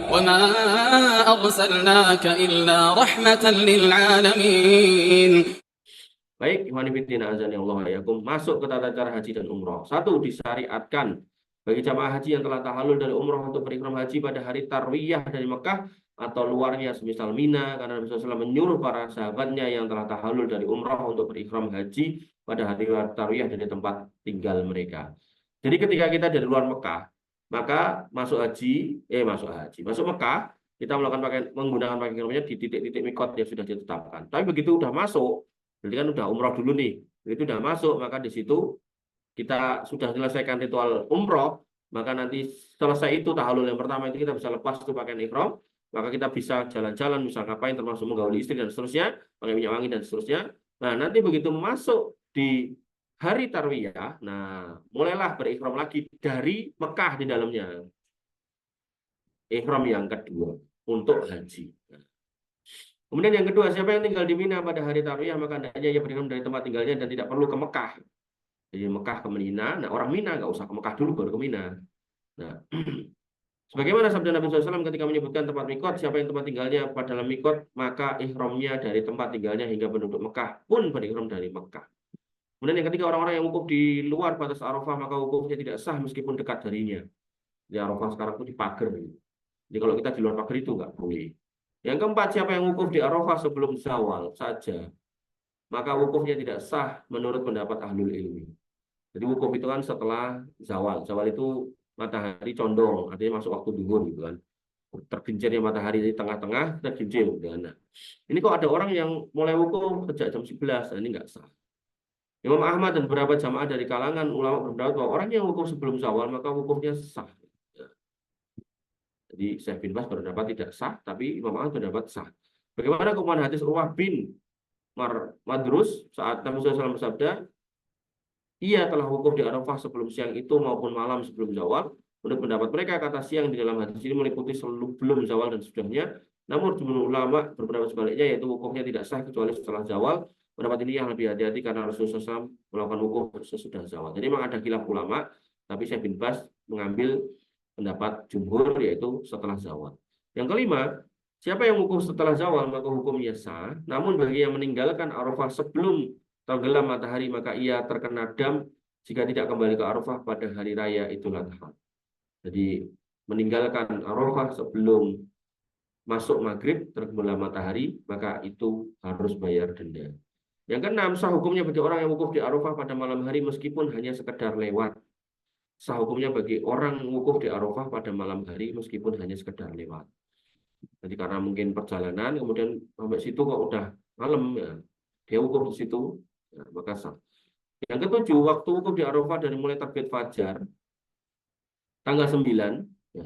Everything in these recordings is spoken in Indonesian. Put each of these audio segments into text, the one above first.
وما أرسلناك إلا رحمة للعالمين. Baik, ikhwan fillah azan ya Allah ya, masuk ke tata cara haji dan umroh. Satu, disyariatkan bagi jamaah haji yang telah tahallul dari umroh untuk berihram haji pada hari tarwiyah dari Mekah atau luarnya semisal Mina, karena Nabi SAW menyuruh para sahabatnya yang telah tahallul dari umroh untuk berihram haji pada hari tarwiyah dari tempat tinggal mereka. Jadi ketika kita dari luar Mekah, maka masuk Mekah, kita menggunakan pakaian ihramnya di titik-titik mikot yang sudah ditetapkan. Tapi begitu udah masuk, berarti kan udah umroh dulu nih. Itu udah masuk, maka di situ kita sudah selesaikan ritual umroh, maka nanti selesai itu tahallul yang pertama itu kita bisa lepas tuh pakaian ihram, maka kita bisa jalan-jalan, bisa ngapain termasuk menggauli istri dan seterusnya, pakai minyak wangi dan seterusnya. Nah, nanti begitu masuk di hari tarwiyah, nah mulailah berihram lagi dari Mekah di dalamnya. Ihram yang kedua untuk haji. Kemudian yang kedua, siapa yang tinggal di Mina pada hari tarwiyah maka hendaknya ia berihram dari tempat tinggalnya dan tidak perlu ke Mekah. Jadi Mekah ke Mina, nah orang Mina nggak usah ke Mekah dulu baru ke Mina. Nah, sebagaimana sabda Nabi SAW ketika menyebutkan tempat mikot, siapa yang tempat tinggalnya pada dalam mikot, maka ihramnya dari tempat tinggalnya hingga penduduk Mekah pun berihram dari Mekah. Kemudian yang ketiga, orang-orang yang wukuf di luar batas Arafah, maka wukufnya tidak sah meskipun dekat darinya. Di Arafah sekarang itu di pagar. Jadi kalau kita di luar pagar itu nggak boleh. Yang keempat, siapa yang wukuf di Arafah sebelum zawal saja, maka wukufnya tidak sah menurut pendapat ahlul ilmi. Jadi wukuf itu kan setelah zawal. Zawal itu matahari condong, artinya masuk waktu duhur gitu kan. Tergelincirnya matahari di tengah-tengah, tergelincir. Nah, ini kok ada orang yang mulai wukuf sejak jam 11, nah ini nggak sah. Imam Ahmad dan beberapa jamaah dari kalangan ulama berpendapat bahwa orang yang wukuf sebelum zawal maka wukufnya sah. Jadi Syekh bin Baz berpendapat tidak sah, tapi Imam Ahmad berpendapat sah. Bagaimana kemudian hadis Urwah bin Madrus saat Nabi SAW bersabda, ia telah wukuf di Arafah sebelum siang itu maupun malam sebelum zawal. Menurut pendapat mereka, kata siang di dalam hadis ini meliputi sebelum zawal dan sesudahnya. Namun jumhur ulama berpendapat sebaliknya, yaitu wukufnya tidak sah kecuali setelah zawal. Pendapat ini yang lebih hati-hati karena Rasulullah SAW melakukan wukuf sesudah zawal. Jadi memang ada khilaf ulama, tapi Syekh bin Baz mengambil pendapat jumhur yaitu setelah zawal. Yang kelima, siapa yang wukuf setelah zawal maka hukumnya sah. Namun bagi yang meninggalkan Arafah sebelum tenggelam matahari maka ia terkena dam jika tidak kembali ke Arafah pada hari raya Idul Adha. Jadi meninggalkan Arafah sebelum masuk maghrib tergelam matahari maka itu harus bayar denda. Yang keenam, sah hukumnya bagi orang yang wukuf di Arafah pada malam hari meskipun hanya sekedar lewat. Sah hukumnya bagi orang wukuf di Arafah pada malam hari meskipun hanya sekedar lewat. Jadi karena mungkin perjalanan, kemudian sampai situ kok udah malam, ya, dia wukuf di situ, ya, maka sah. Yang ketujuh, waktu wukuf di Arafah dari mulai terbit fajar, tanggal 9, ya,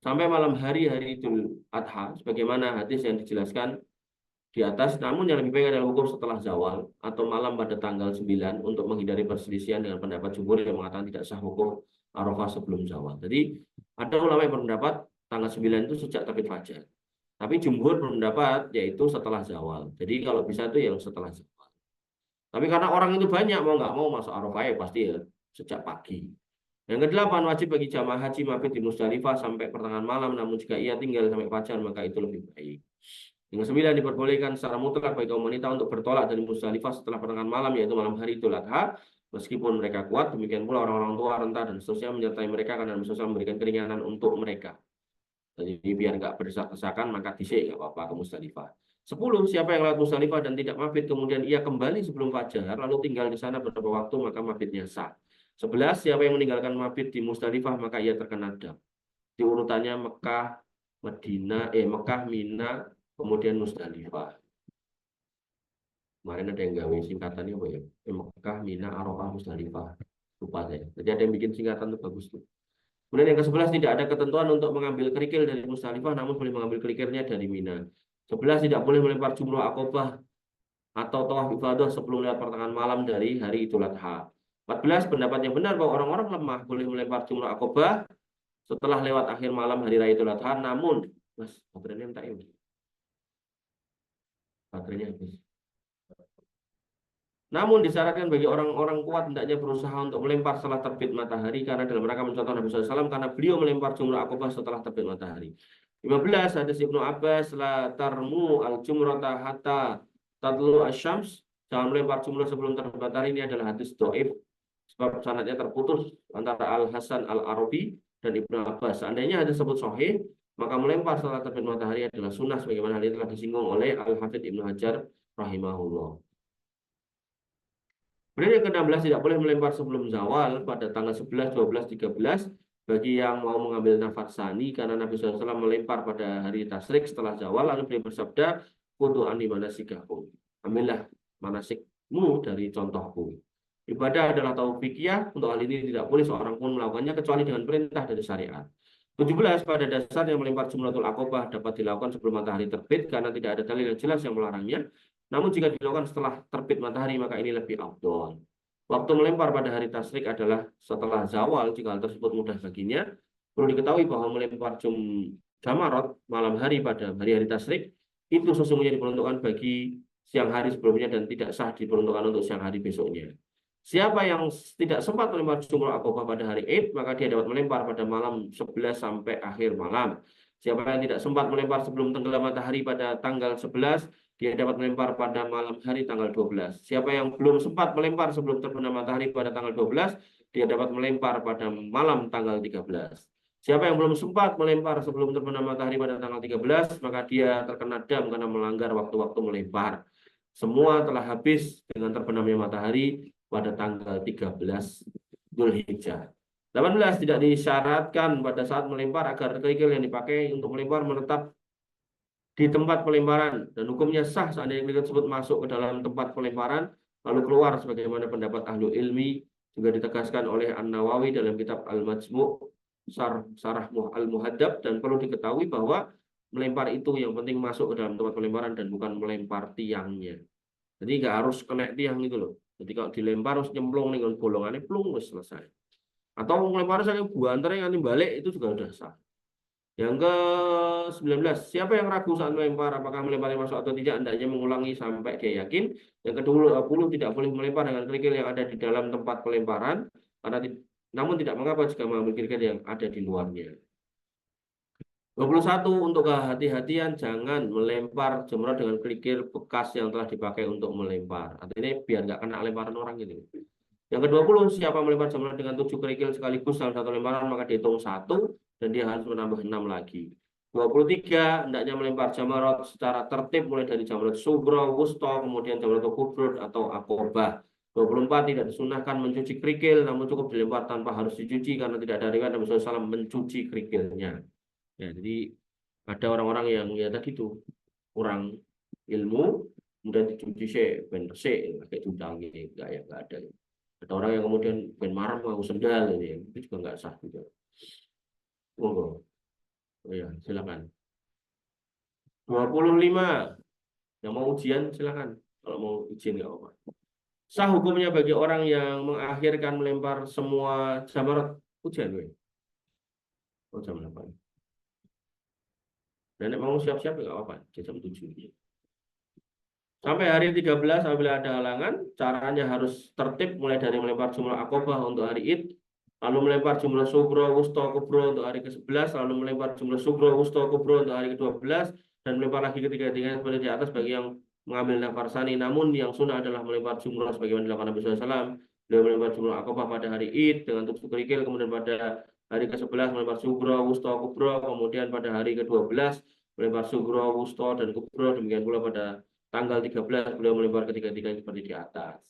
sampai malam hari Idul Adha, sebagaimana hadis yang dijelaskan di atas, namun yang lebih baik adalah wukuf setelah zawal atau malam pada tanggal 9 untuk menghindari perselisihan dengan pendapat jumhur yang mengatakan tidak sah wukuf Arafah sebelum zawal. Jadi ada ulama yang berpendapat tanggal 9 itu sejak terbit fajar. Tapi jumhur berpendapat yaitu setelah zawal. Jadi kalau bisa itu yang setelah zawal. Tapi karena orang itu banyak mau nggak mau masuk Arafah ya pasti ya sejak pagi. Yang kedelapan, wajib bagi jamaah haji mabit di Musdalifah sampai pertengahan malam, namun jika ia tinggal sampai fajar maka itu lebih baik. Yang kesembilan, diperbolehkan secara mutlak bagi kaum wanita untuk bertolak dari Musdalifah setelah pertengahan malam, yaitu malam hari Idul Adha, meskipun mereka kuat. Demikian pula orang-orang tua, renta, dan seterusnya menyertai mereka karena Nabi SAW memberikan keringanan untuk mereka. Jadi biar nggak berdesak-desakan, maka disik nggak apa-apa ke Musdalifah. 10, siapa yang lewat Musdalifah dan tidak mabit, kemudian ia kembali sebelum fajar, lalu tinggal di sana beberapa waktu, maka mabitnya sah. 11, siapa yang meninggalkan mabit di Musdalifah, maka ia terkena dam. Di urutannya Mekah, Mina, kemudian Musdalifah. Kemarin ada yang gawe singkatannya apa ya? Mekah, Mina, Arafah, Musdalifah. Lupa saya. Jadi ada yang bikin singkatan itu bagus tuh. Kemudian yang ke-11, tidak ada ketentuan untuk mengambil kerikil dari Musdalifah, namun boleh mengambil kerikilnya dari Mina. 11, tidak boleh melempar jumroh akobah atau tawaf ifadah sebelum lewat pertengahan malam dari hari Idul Adha. 14, pendapat yang benar bahwa orang-orang lemah boleh melempar jumroh akobah setelah lewat akhir malam hari raya Idul Adha, namun Mas, baterainya minta ya. Baterainya habis. Namun disyaratkan bagi orang-orang kuat hendaknya berusaha untuk melempar setelah terbit matahari karena dalam rangka mencontoh Nabi SAW karena beliau melempar jumroh akobah setelah terbit matahari. 15 hadis Ibnu Abbas, la tarmu al-jumrata hatta tatlu asyams, jangan melempar jumrah sebelum terbit matahari. Ini adalah hadis dhaif sebab sanadnya terputus antara Al-Hasan Al-Arabi dan Ibnu Abbas. Seandainya hadis tersebut sahih, maka melempar setelah terbit matahari adalah sunnah sebagaimana hal itu telah disinggung oleh Al-Hafidz Ibnu Hajar rahimahullah. Kemudian yang ke-16, tidak boleh melempar sebelum zawal pada tanggal 11, 12, 13 bagi yang mau mengambil nafas sani, karena Nabi SAW melempar pada hari tasyrik setelah zawal, lalu beliau bersabda, "Kudu ani manasikakum." Ambillah manasikmu dari contohku. Ibadah adalah taufikiyah, untuk hal ini tidak boleh seorang pun melakukannya kecuali dengan perintah dari syariat. 17, pada dasarnya melempar jumratul aqobah dapat dilakukan sebelum matahari terbit karena tidak ada dalil yang jelas yang melarangnya. Namun jika dilakukan setelah terbit matahari maka ini lebih afdol. Waktu melempar pada hari tasyrik adalah setelah zawal jika hal tersebut mudah baginya. Perlu diketahui bahwa melempar jamarat malam hari pada hari-hari tasyrik itu sesungguhnya diperuntukkan bagi siang hari sebelumnya dan tidak sah diperuntukkan untuk siang hari besoknya. Siapa yang tidak sempat melempar jumrah aqobah pada hari Id, maka dia dapat melempar pada malam 11 sampai akhir malam. Siapa yang tidak sempat melempar sebelum tenggelam matahari pada tanggal 11, dia dapat melempar pada malam hari tanggal 12. Siapa yang belum sempat melempar sebelum terbenam matahari pada tanggal 12, dia dapat melempar pada malam tanggal 13. Siapa yang belum sempat melempar sebelum terbenam matahari pada tanggal 13, maka dia terkena dam karena melanggar waktu-waktu melempar. Semua telah habis dengan terbenamnya matahari pada tanggal 13 Dzulhijjah. 18, tidak disyaratkan pada saat melempar agar kerikil yang dipakai untuk melempar menetap di tempat pelemparan, dan hukumnya sah seandainya kerikil tersebut masuk ke dalam tempat pelemparan lalu keluar sebagaimana pendapat ahlu ilmi, juga ditegaskan oleh An-Nawawi dalam kitab Al-Majmu' Syarah Al-Muhaddab. Dan perlu diketahui bahwa melempar itu yang penting masuk ke dalam tempat pelemparan dan bukan melempar tiangnya. Jadi nggak harus kena tiang gitu loh. Jadi kalau dilempar harus nyemplung nih bolongannya plung wis selesai. Atau melempar saya buantarnya nanti balik itu juga sudah sah. Yang ke-19, siapa yang ragu saat melempar apakah melemparnya masuk atau tidak, hendaknya mengulangi sampai dia yakin. Yang ke-20, tidak boleh melempar dengan kerikil yang ada di dalam tempat pelemparan, namun tidak mengapa jika mengambil kerikil yang ada di luarnya. 21, untuk kehati-hatian jangan melempar jumrah dengan kerikil bekas yang telah dipakai untuk melempar. Artinya biar nggak kena lemparan orang gitu. Yang ke-20, siapa melempar jumrah dengan 7 kerikil sekaligus dalam satu lemparan maka dihitung 1 dan dia harus menambah 6 lagi. 23, hendaknya melempar jamarat secara tertib mulai dari jamarat sughra, wusta, kemudian jamarat kubra atau aqobah. 24, tidak disunahkan mencuci kerikil, namun cukup dilempar tanpa harus dicuci karena tidak ada riwayat Nabi SAW mencuci kerikilnya. Ya, jadi ada orang-orang yang ya tadi itu kurang ilmu, kemudian dicuci ben resik, pakai cundang ini enggak ada. Ada orang yang kemudian ben marah mau sendal ini, itu juga enggak sah juga. Monggo. Oh ya, silakan. 25. Yang mau ujian silakan. Kalau mau ujian enggak apa-apa. Sah hukumnya bagi orang yang mengakhirkan melempar semua jamarat ujian gue. Oh, jam 8. Dan mau siap-siap enggak apa-apa, jam 7. Sampai hari 13 apabila ada halangan, caranya harus tertib mulai dari melempar jumrah aqobah untuk hari Id, lalu melempar jumrah sughra, wusta, kubra untuk hari ke-11, lalu melempar jumrah sughra, wusta, kubra untuk hari ke-12, dan melempar lagi ketiga-tiganya seperti di atas bagi yang mengambil nafar sani. Namun yang sunnah adalah melempar jumrah sebagaimana dilakukan Nabi SAW. Beliau melempar jumrah aqobah pada hari Id dengan 7 kerikil, kemudian pada hari ke-11 melempar sughra, wusta, kubra, kemudian pada hari ke-12 melempar sughra, wusta, dan kubra. Demikian pula pada tanggal 13 beliau melempar ketiga-tiganya seperti di atas.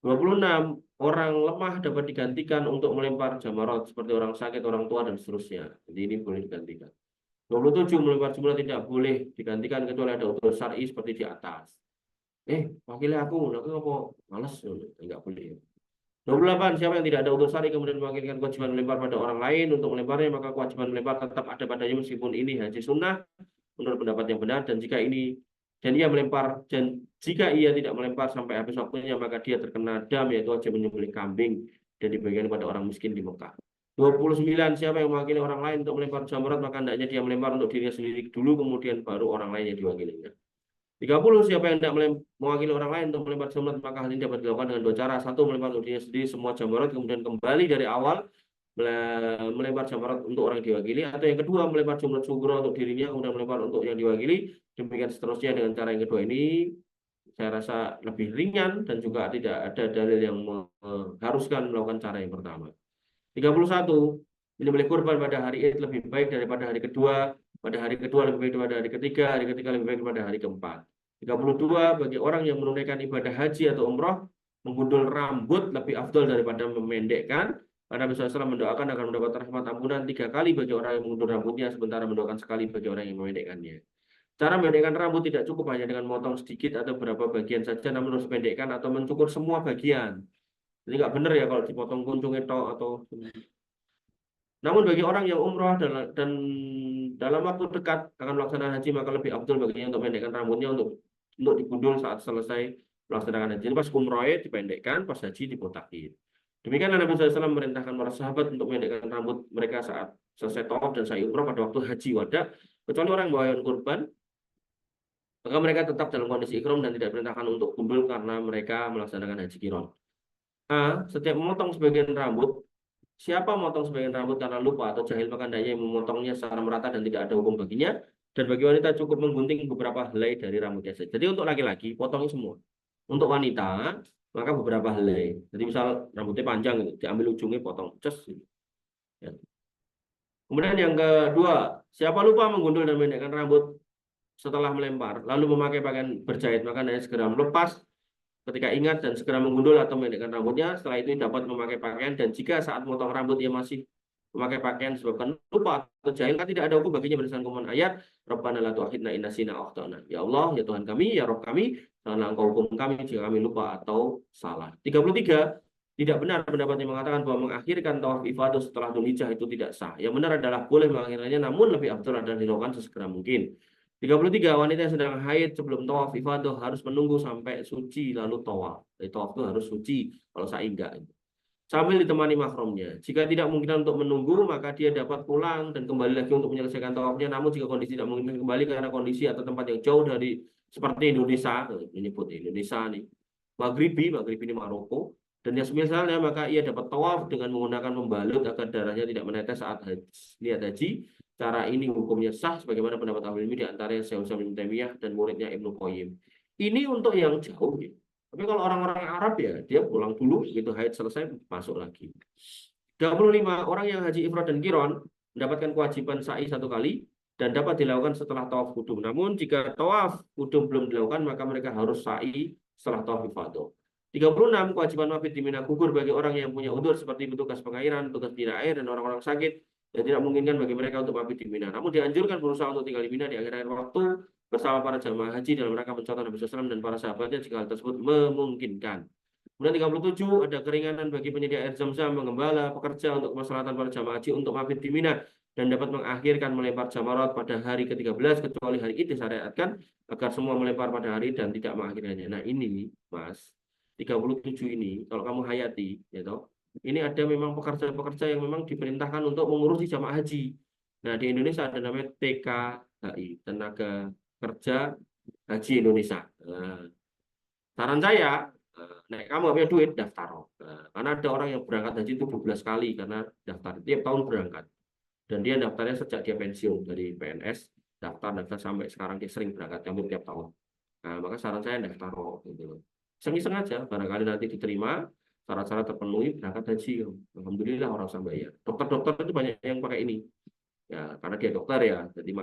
26, orang lemah dapat digantikan untuk melempar jamarat seperti orang sakit, orang tua, dan seterusnya. Jadi ini boleh digantikan. 27, melempar jumrah tidak boleh digantikan kecuali ada udzur syar'i seperti di atas. Wakilnya aku apa? Males, enggak boleh. 28, siapa yang tidak ada udzur syar'i kemudian mewakilkan kewajiban melempar pada orang lain untuk melemparnya, maka kewajiban melempar tetap ada padanya meskipun ini haji sunnah menurut pendapat yang benar, dan ia melempar, dan jika ia tidak melempar sampai habis waktunya maka dia terkena dam, yaitu wajib menyembelih kambing dan dibagikan pada orang miskin di Mekah. 29, siapa yang mewakili orang lain untuk melempar jamarat maka hendaknya dia melempar untuk dirinya sendiri dulu kemudian baru orang lain yang diwakilinya. 30, siapa yang tidak mewakili orang lain untuk melempar jamarat maka hal ini dapat dilakukan dengan 2 cara. 1, melempar untuk dirinya sendiri semua jamarat kemudian kembali dari awal melempar jamarat untuk orang diwakili, atau yang kedua melempar jumlah sugro untuk dirinya, kemudian melempar untuk yang diwakili, demikian seterusnya. Dengan cara yang kedua ini saya rasa lebih ringan dan juga tidak ada dalil yang mengharuskan melakukan cara yang pertama. 31, menyembelih kurban pada hari Id lebih baik daripada hari kedua, pada hari kedua lebih baik daripada hari ketiga, hari ketiga lebih baik daripada hari keempat. 32, bagi orang yang menunaikan ibadah haji atau umroh, menggundul rambut lebih afdol daripada memendekkan. Karena Nabi SAW mendoakan akan mendapat rahmat ampunan 3 kali bagi orang yang menggundul rambutnya, sementara mendoakan sekali bagi orang yang memendekkannya. Cara memendekkan rambut tidak cukup hanya dengan memotong sedikit atau beberapa bagian saja, namun harus pendekkan atau mencukur semua bagian. Jadi nggak benar ya kalau dipotong kuncung itu atau. Namun bagi orang yang umroh dan dalam waktu dekat akan melaksanakan haji, maka lebih afdol baginya untuk memendekkan rambutnya untuk digundul saat selesai melaksanakan haji. Jadi pas umroh dipendekkan, pas haji dibotakin. Demikian Nabi SAW memerintahkan para sahabat untuk memendekkan rambut mereka saat selesai tawaf dan sa'i umroh pada waktu haji wada, kecuali orang yang membawa kurban, maka mereka tetap dalam kondisi ihram dan tidak diperintahkan untuk gundul karena mereka melaksanakan haji qiron. Setiap memotong sebagian rambut, siapa memotong sebagian rambut karena lupa atau jahil, maka hendaknya yang memotongnya secara merata dan tidak ada hukum baginya. Dan bagi wanita cukup menggunting beberapa helai dari rambutnya saja. Jadi untuk laki-laki potongnya semua. Untuk wanita maka beberapa helai. Jadi misal rambutnya panjang gitu, diambil ujungnya potong, ces. Ya. Kemudian yang kedua, siapa lupa menggundul dan memendekkan rambut setelah melempar, lalu memakai pakaian berjahit, maka hendaknya segera melepas ketika ingat dan segera menggundul atau memendekkan rambutnya. Setelah itu dapat memakai pakaian, dan jika saat memotong rambut ia masih memakai pakaian sebabkan lupa atau jahil, kan tidak ada hukum baginya berdasarkan keumuman ayat Rabbana la tu'akhidna in nasina aw akhtana. Ya Allah, ya Tuhan kami, ya Rabb kami, janganlah Engkau hukum kami jika kami lupa atau salah. 33, tidak benar pendapat yang mengatakan bahwa mengakhirkan tawaf ifadah setelah Dzulhijjah itu tidak sah. Yang benar adalah boleh mengakhirkannya, namun lebih afdal adalah dilakukan sesegera mungkin. 33, wanita yang sedang haid sebelum tawaf ifadah harus menunggu sampai suci lalu tawaf. Jadi tawaf itu harus suci, kalau sa'i enggak. Sambil ditemani mahramnya. Jika tidak mungkin untuk menunggu, maka dia dapat pulang dan kembali lagi untuk menyelesaikan tawafnya. Namun jika kondisi tidak mungkin kembali karena kondisi atau tempat yang jauh dari, seperti Indonesia, menyebut Indonesia nih, Maghribi ini Maroko, dan yang semisalnya, maka ia dapat tawaf dengan menggunakan membalut agar darahnya tidak menetes saat niat haji. Cara ini hukumnya sah sebagaimana pendapat ahli ilmi di antaranya Syekh Utsaimin bin Taimiyah dan muridnya Ibnu Qayyim. Ini untuk yang jauh ya. Tapi kalau orang-orang Arab ya, dia pulang dulu, begitu haid selesai, masuk lagi. 25, orang yang haji ifrad dan qiron mendapatkan kewajiban sa'i 1 kali dan dapat dilakukan setelah tawaf qudum. Namun jika tawaf qudum belum dilakukan, maka mereka harus sa'i setelah tawaf ifadah. 36, kewajiban mabit di Mina gugur bagi orang yang punya udzur seperti petugas pengairan, petugas bina air, dan orang-orang sakit yang tidak memungkinkan bagi mereka untuk mabit di Mina. Namun dianjurkan berusaha untuk tinggal di Mina di akhir-akhir waktu bersama para jamaah haji dalam rangka mencontoh Nabi SAW dan para sahabatnya jika hal tersebut memungkinkan. Kemudian 37, ada keringanan bagi penyedia air zam-zam, mengembala, pekerja untuk kemaslahatan para jamaah haji untuk mabit di Mina dan dapat mengakhirkan melempar jamarat pada hari ke-13 kecuali hari Id disyariatkan agar semua melempar pada hari dan tidak mengakhirkannya. Nah ini Mas, 37 ini kalau kamu hayati ya toh, ini ada memang pekerja-pekerja yang memang diperintahkan untuk mengurusi jamaah haji. Nah di Indonesia ada namanya TKHI, Tenaga Kerja Haji Indonesia. Nah, saran saya, nek kamu punya duit daftar. Nah, karena ada orang yang berangkat haji itu 12 kali karena daftar tiap tahun berangkat. Dan dia daftarnya sejak dia pensiun dari PNS, daftar sampai sekarang dia sering berangkat hampir tiap tahun. Nah, maka saran saya daftar gitu. Iseng-iseng aja, barangkali nanti diterima, syarat-syarat terpenuhi, berangkat haji. Alhamdulillah orang sampai ya. Dokter-dokter itu banyak yang pakai ini. Ya, karena dia dokter ya, jadi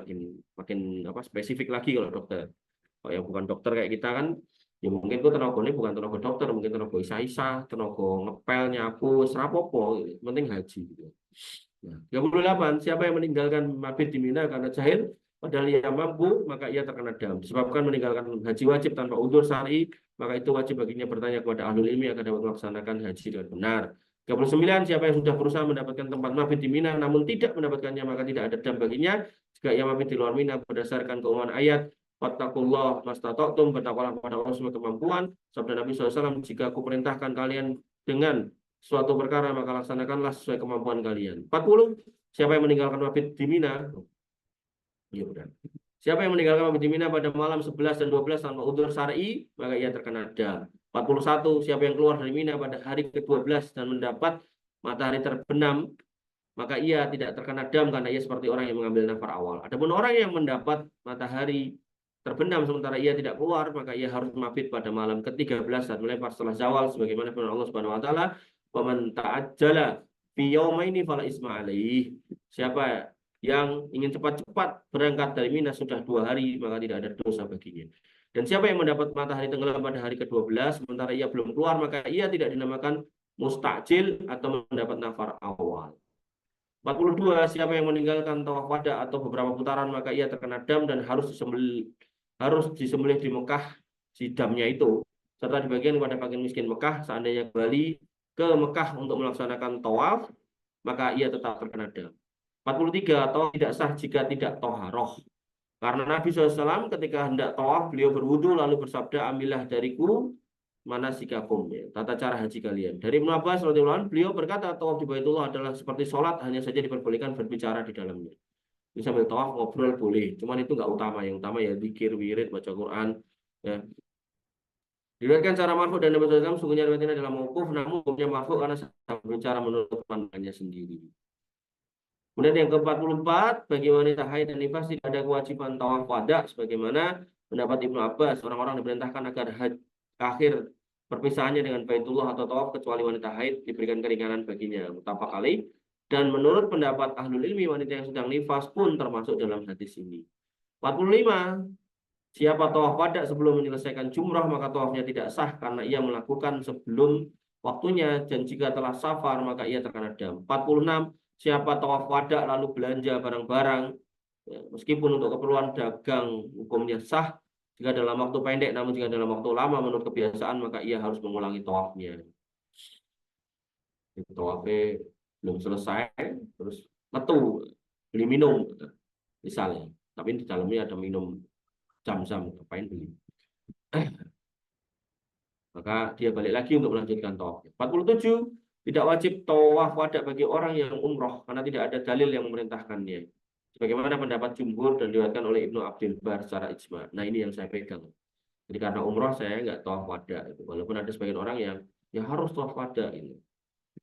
makin apa spesifik lagi kalau dokter. Kalau yang bukan dokter kayak kita kan, ya mungkin itu tenaganya bukan tenaga dokter, mungkin tenaga isa-isa, tenaga ngepel, nyapu, serapopo, penting haji gitu. Nah, 38, siapa yang meninggalkan mabit di Mina karena jahil padahal ia mampu, maka ia terkena dam. Disebabkan meninggalkan haji wajib tanpa udzur syar'i, maka itu wajib baginya bertanya kepada ahlul ilmi agar dapat melaksanakan haji dengan benar. 39, siapa yang sudah berusaha mendapatkan tempat mabit di Mina namun tidak mendapatkannya, maka tidak ada dam baginya jika ia mabit di luar Mina berdasarkan keumuman ayat Wattaqullah mastata'tum, bertakwalah kepada Allah sesuai kemampuan. Sabda Nabi SAW, jika aku perintahkan kalian dengan suatu perkara, maka laksanakanlah sesuai kemampuan kalian. 40, siapa yang meninggalkan mabit di Mina? Ya benar. Siapa yang meninggalkan mabit di Mina pada malam 11 dan 12 tanpa udzur syar'i, maka ia terkena dam. 41, siapa yang keluar dari Mina pada hari ke-12 dan mendapat matahari terbenam maka ia tidak terkena dam karena ia seperti orang yang mengambil nafar awal. Adapun orang yang mendapat matahari terbenam sementara ia tidak keluar, maka ia harus mabit pada malam ke-13 saat melempar setelah zawal sebagaimana firman Allah Subhanahu wa taala, "Wa man ta'ajjala fi yaumaini fala isma alaih." Siapa yang ingin cepat-cepat berangkat dari Mina sudah 2 hari, maka tidak ada dosa baginya. Dan siapa yang mendapat matahari tenggelam pada hari ke-12 sementara ia belum keluar, maka ia tidak dinamakan mustajil atau mendapat nafar awal. 42, siapa yang meninggalkan tawaf wada atau beberapa putaran maka ia terkena dam dan harus disembelih di Mekah si damnya itu, serta dibagikan kepada fakir miskin Mekah. Seandainya kembali ke Mekah untuk melaksanakan tawaf, maka ia tetap terkena dam. 43, tawaf tidak sah jika tidak toharoh. Karena Nabi SAW ketika hendak tawaf, beliau berwudu lalu bersabda, "Ambillah dariku manasikakum," ya, tata cara haji kalian. Dari Ibnu Abbas radhiyallahu anhu, beliau berkata, tawaf di Baitullah adalah seperti sholat, hanya saja diperbolehkan berbicara di dalamnya. Jadi sambil tawaf ngobrol boleh, cuman itu nggak utama. Yang utama ya zikir, wirid, baca Quran. Ya. Diriwayatkan secara marfu dan Nabi SAW, sungguhnya riwayat ini adalah mauquf, namun hukumnya marfu karena berbicara menurut pandangannya sendiri. Kemudian yang ke-44, bagi wanita haid dan nifas tidak ada kewajiban tawaf wada sebagaimana pendapat Ibnu Abbas. Orang-orang diperintahkan agar akhir perpisahannya dengan Baitullah atau tawaf kecuali wanita haid diberikan keringanan baginya. Muttafaq alaih. Dan menurut pendapat ahlul ilmi, wanita yang sedang nifas pun termasuk dalam hadis ini. 45, siapa tawaf wada sebelum menyelesaikan jumrah maka tawafnya tidak sah karena ia melakukan sebelum waktunya, dan jika telah safar maka ia terkena dam. 46, siapa tawaf wada lalu belanja barang-barang, ya, meskipun untuk keperluan dagang hukumnya sah jika dalam waktu pendek, namun jika dalam waktu lama menurut kebiasaan maka ia harus mengulangi tawafnya. Tawafnya belum selesai terus metu beli minum misalnya, tapi di dalamnya ada minum jam-jam, ngapain beli? Maka dia balik lagi untuk melanjutkan tawaf. 47, tidak wajib tawaf wada bagi orang yang umroh karena tidak ada dalil yang memerintahkannya. Sebagaimana pendapat jumhur dan diriwayatkan oleh Ibnu Abdul Bar secara ijma. Nah, ini yang saya pegang. Jadi karena umroh saya nggak tawaf wada. Walaupun ada sebagian orang yang harus tawaf wada ini.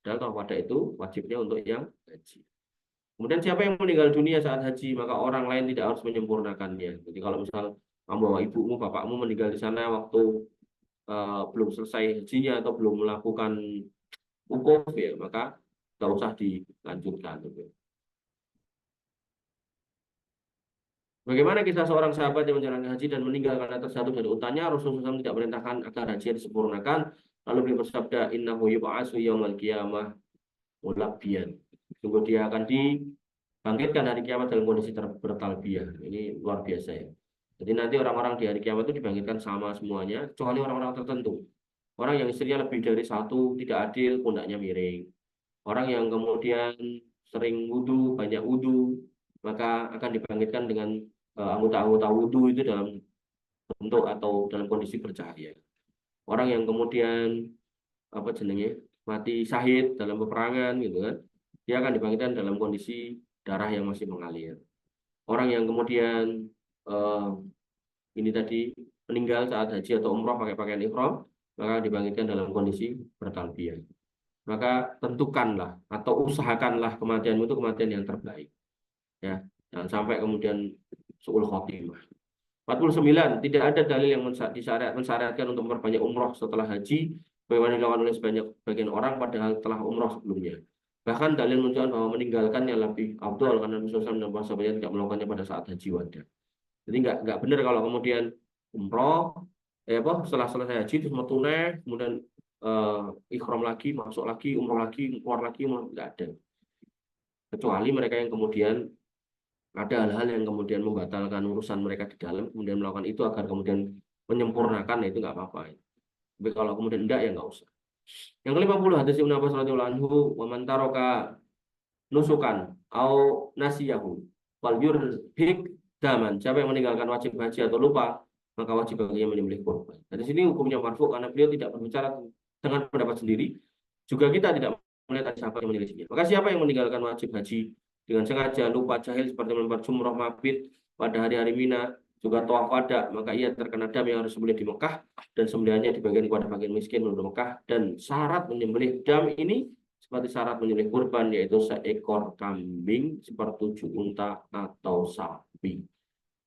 Dan tawaf wada itu wajibnya untuk yang haji. Kemudian siapa yang meninggal dunia saat haji, maka orang lain tidak harus menyempurnakannya. Jadi kalau misal membawa ibumu, bapakmu meninggal di sana waktu belum selesai hajinya atau belum melakukan wukuf, ya maka tidak usah dilanjutkan. Bagaimana kisah seorang sahabat yang menjalankan haji dan meninggal karena terjatuh dari untanya? Rasulullah SAW tidak perintahkan agar haji disempurnakan. Lalu beliau bersabda, "Innahu yub'atsu yaumal qiyamah mulabbiyan." Sungguh dia akan dibangkitkan hari kiamat dalam kondisi bertalbiyah. Ini luar biasa ya. Jadi nanti orang-orang di hari kiamat itu dibangkitkan sama semuanya, kecuali orang-orang tertentu. Orang yang istrinya lebih dari satu, tidak adil, pundaknya miring. Orang yang kemudian sering wudhu, banyak wudhu, maka akan dibangkitkan dengan anggota-anggota wudhu itu dalam bentuk atau dalam kondisi bercahaya. Orang yang kemudian mati syahid dalam peperangan gitu kan, dia akan dibangkitkan dalam kondisi darah yang masih mengalir. Orang yang kemudian ini tadi meninggal saat haji atau umroh pakai pakaian ihram, maka dibangkitkan dalam kondisi bertalbiyah. Maka tentukanlah atau usahakanlah kematianmu itu kematian yang terbaik. Ya, jangan sampai kemudian su'ul khotimah. 49, tidak ada dalil yang mensyariatkan untuk memperbanyak umroh setelah haji, bagaimana dilakukan oleh sebagian orang padahal telah umroh sebelumnya. Bahkan dalil menunjukkan bahwa meninggalkannya lebih afdal karena Nabi SAW dan para sahabatnya tidak melakukannya pada saat haji wada. Jadi nggak benar kalau kemudian umroh, setelah selesai haji terus mau tunai, kemudian ikhram lagi, masuk lagi, umroh lagi, keluar lagi, nggak ada. Kecuali mereka yang kemudian ada hal-hal yang kemudian membatalkan urusan mereka di dalam, kemudian melakukan itu agar kemudian menyempurnakan, itu nggak apa-apa. Tapi kalau kemudian enggak, ya nggak usah. Yang ke-50, hadis Ibnu Abbas radhiyallahu anhu, "Wa man taraka nusukan au nasiyahu wal yurhik daman." Siapa yang meninggalkan wajib haji atau lupa, maka wajib baginya menyembelih kurban. Dari sini hukumnya marfu karena beliau tidak berbicara dengan pendapat sendiri. Juga kita tidak melihat siapa yang menyelisihinya. Maka siapa yang meninggalkan wajib haji dengan sengaja, lupa, jahil seperti melempar jumrah, mabit pada hari-hari Mina, juga tawaf wada, maka ia terkena dam yang harus disembelih di Mekah dan sembelihannya dibagikan kepada fakir miskin penduduk Mekah. Dan syarat menyembelih dam ini seperti syarat menyembelih kurban, yaitu seekor kambing, sepertujuh unta atau sapi.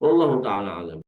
Wallahu ta'ala alam.